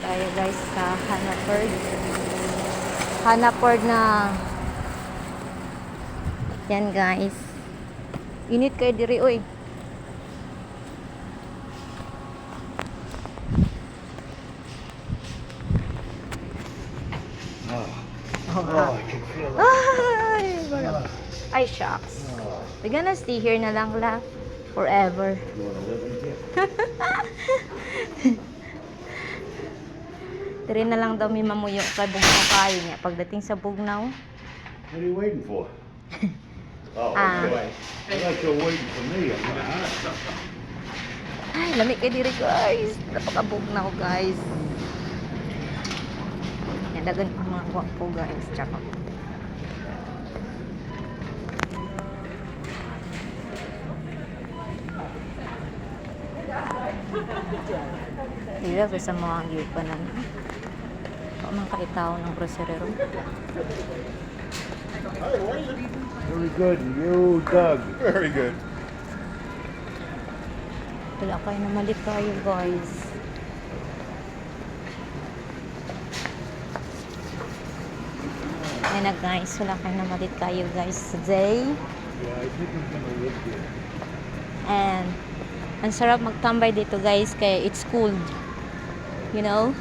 tayo guys sa Hannaford. Hannaford na yan guys. Init kayo diri oy. Oh, I can feel it. Ay, shucks. We're gonna stay here na lang la forever. You want to live in here? Diri na lang daw may mamuyo kay Bugnaw kayo niya pagdating sa Bugnaw. What are you waiting for? Oh, Ah. okay. I thought you were waiting for me. I'm like, Ay, lamig kay diri guys. Napaka-Bugnaw guys. Yan dagan ang mga gwapo guys. Tsaka Dila sa mga gipa na. Ako man kaitaw ng grocerero. very good. You, Doug. Very good. Wala kayo na malit kayo guys. Ayan na guys, wala kayo na malit kayo guys today. Yeah, I think I'm gonna live here. And ang sarap magtambay dito guys kaya it's cold. You know?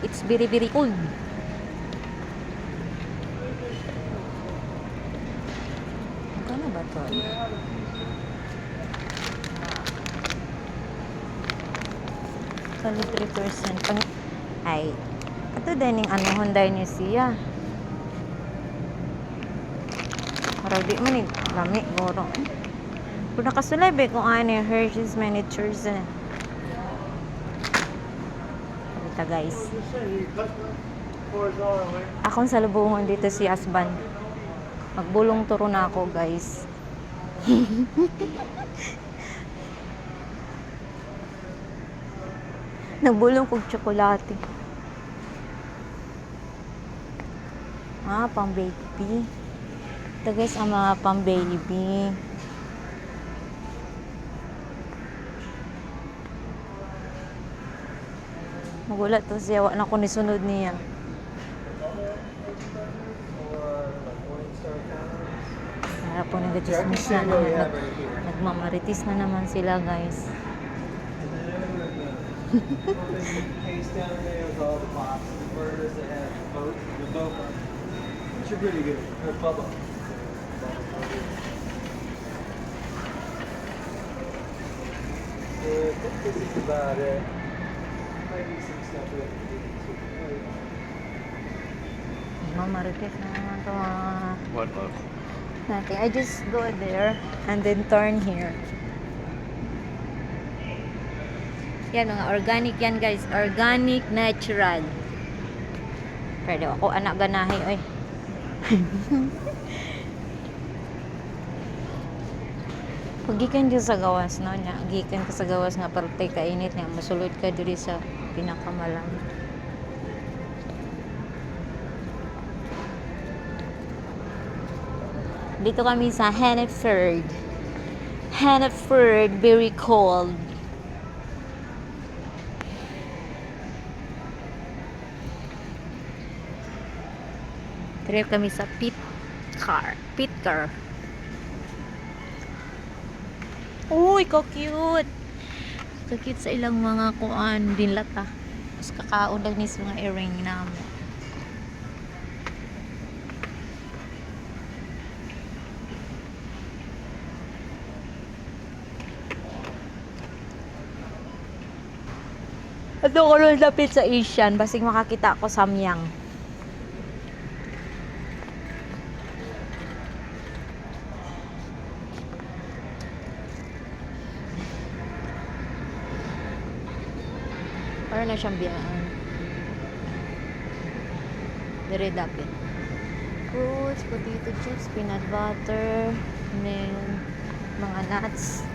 It's very very cold. Ano ba to? Kali 3% pang ay ito din yung ano Hyundai niya siya. Para di man eh lami goro. Kung nakasulay ba kung ano yung Hershey's miniatures na. Ito guys. Akong salubungan dito si Asban. Magbulong turo na ako guys. Nagbulong kong tsokolate. Pang baby. Ito guys ang mga pang baby. Magulat to siya, wala na ko nisunod niya. Harap po nag-chismis na naman. Nagmamaritis na naman sila guys. Case down there with all the pops and burgers. They have both, the boba, which are pretty good. Or bubba. I think this is about it. Maybe some stuff we have to do too. Nagmamaritis na naman to What, love? nothing. I just go there and then turn here. Yan mga organic yan guys. Organic, natural. Pwede ako anak ganahe oy. Pag gikan dito sa gawas no nya, gikan ka sa gawas nga parte kainit nga masulod ka diri sa pinakamalam. Dito kami sa Hannaford. Hannaford, very cold. Trip kami sa pit car. Uy, ka-cute. Ka-cute sa ilang mga kuan dinlata. Mas kakaon lang ni sa mga earring namo. Ato ko rin lapit sa Asian, basig makakita ako samyang. Para na siyang biyaan. Dire dapit. Fruits, potato chips, peanut butter, milk, mga nuts.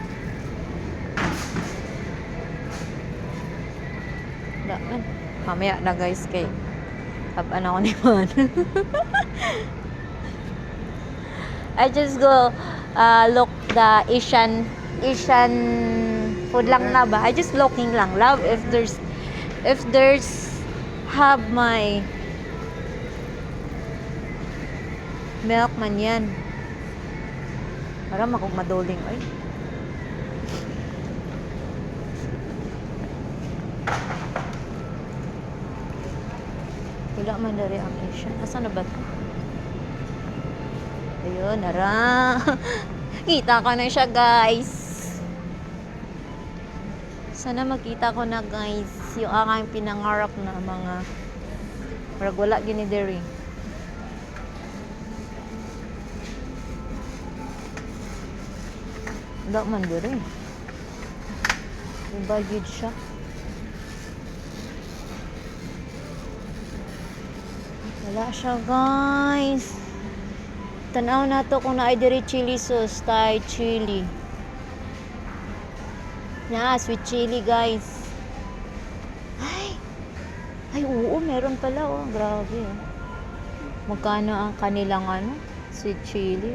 Daan. Mamaya na guys kay taban ako ni Man. I just go look the Asian food lang na ba. I just looking lang. Love if there's have my milk man yan. Para makog maduling ay. Wala man dari ang Asian. Asa na ba ito? Ayun, nara. Kita ko na siya, guys. Sana makita ko na, guys, yung aking pinangarap na mga parang wala gini diri. Wala man diri. Yung baggage siya. Wala siya, guys. Tanaw na to kung naay diri chili sauce, Thai chili. Na, sweet chili, guys. Ay, oo, meron pala, oh. Grabe, oh. Magkano ang kanilang, sweet chili?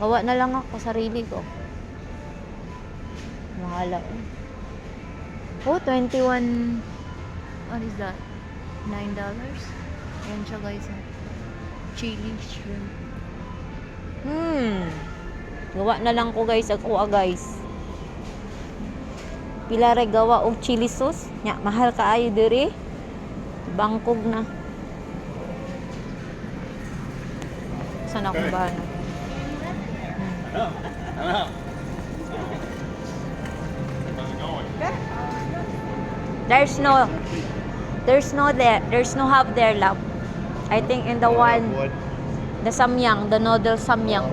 Gawa na lang ako, sarili ko. Mahala, oh. Oh, 21, what is that? $9? Ayan siya, guys, oh. Chili shrimp. Gawa na lang ko, guys, ako, guys. Pila ray gawa og chili sauce nya mahal kaayo diri bangkog na sana ko ba na there's no have there love. I think in the one What? the samyang, the noodle samyang.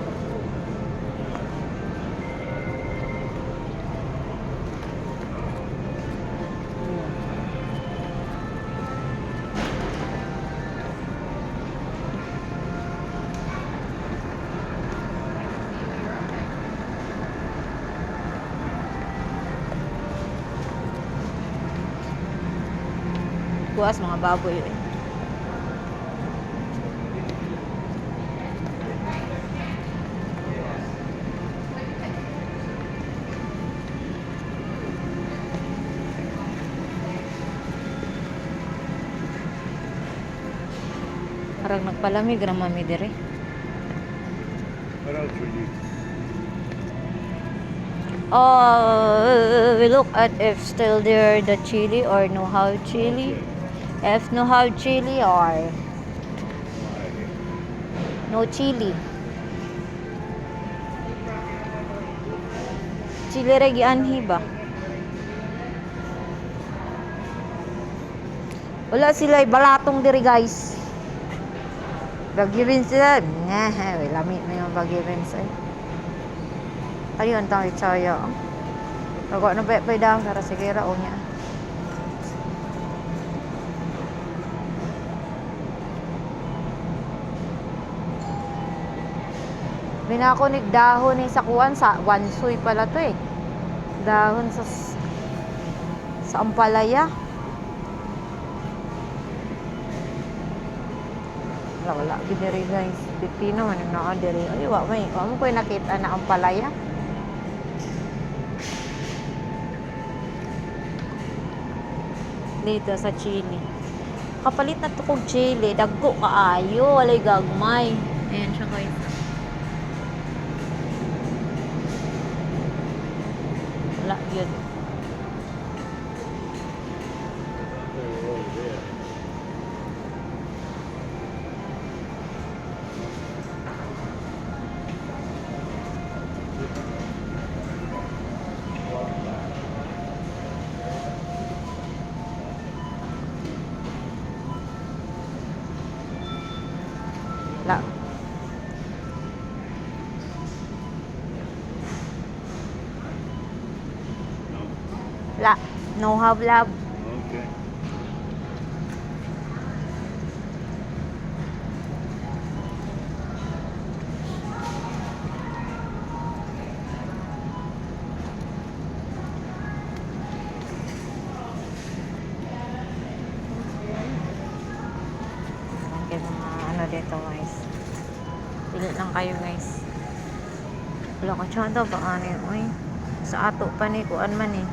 Bukas mga baboy eh. Parang nagpalamig naman mi dire. What else would you? We look at if still there the chili or no how chili. If no how chili or no chili. Chili regi anhi ba? Wala sila balatong diri guys. Bagyo sila. Lamit na yung bagyo ay. Ayun tayo chaya. Ako na ba daw para sige ra niya. Binakunig dahon ni sa kuan sa wansoy pala to eh. Dahon sa ampalaya. Wala bidiri guys. Pipino man na diri. Ay wa may. Wa mo koy nakita na ampalaya. Dito sa chili. Kapalit na to kog chili, dagko kaayo, walay gagmay. Ayan siya guys. Wala yun. La. La. No have love. Okay. Okay, mga ano dito guys. Pili lang kayo guys. Wala ka tsada ba ano yun? Uy, sa ato pa ni kuan man eh.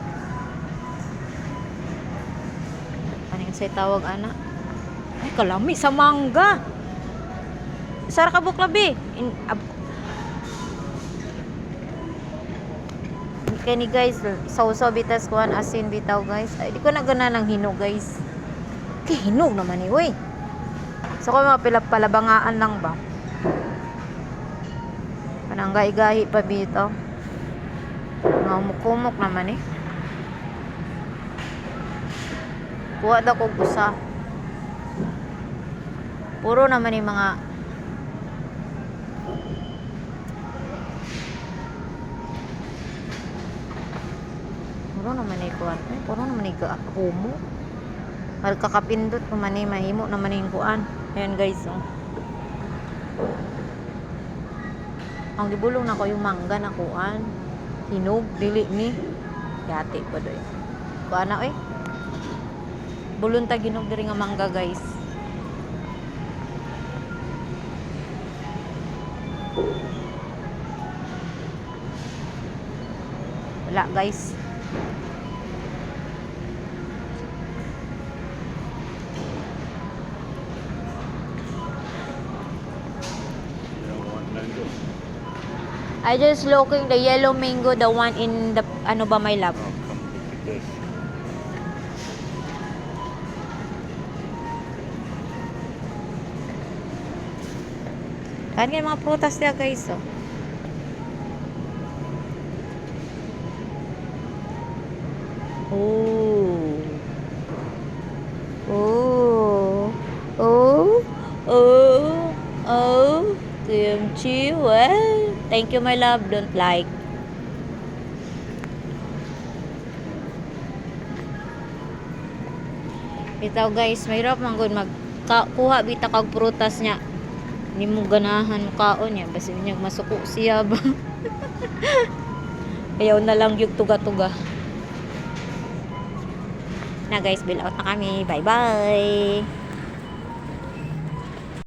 Ano yung say tawag anak? Ay, kalami sa mangga. Sara ka buklabi. Kani guys, sausaw bitas kuan asin bitaw guys. Ay, di ko na gana ng hinog guys. Kay hinog naman eh, uy. So ko mga palabangaan lang ba? Pananggahi-gahi pa bitaw. Mga mukumok naman eh. Kuha daw ko gusa. Puro naman yung mga puro naman yung kuan. Ay, puro naman yung humo. Magkakapindot naman yung mahimo naman yung kuan. Ayan guys, oh. Ang gibulong na ko yung mangga na kuan. Hinog, dili ni. Yati pa doy. Kuan na, eh. Bulong ta ginog diri nga mangga guys. Wala guys. You don't want mango? I just looking the yellow mango, the one in the ano ba my love. Oh, come look at this. Kan yung mga prutas niya guys, oh. Oh. Oh. Oh. Oh. Oh. Kimchi. Well, thank you my love. Don't like. Bitaw guys, mahirap man gud magkuha bita kag prutas niya. Ni mo ganahan kaon niya basta niya masuko siya ba. Ayaw na lang yung tuga-tuga. Na guys, bill out na kami. Bye-bye.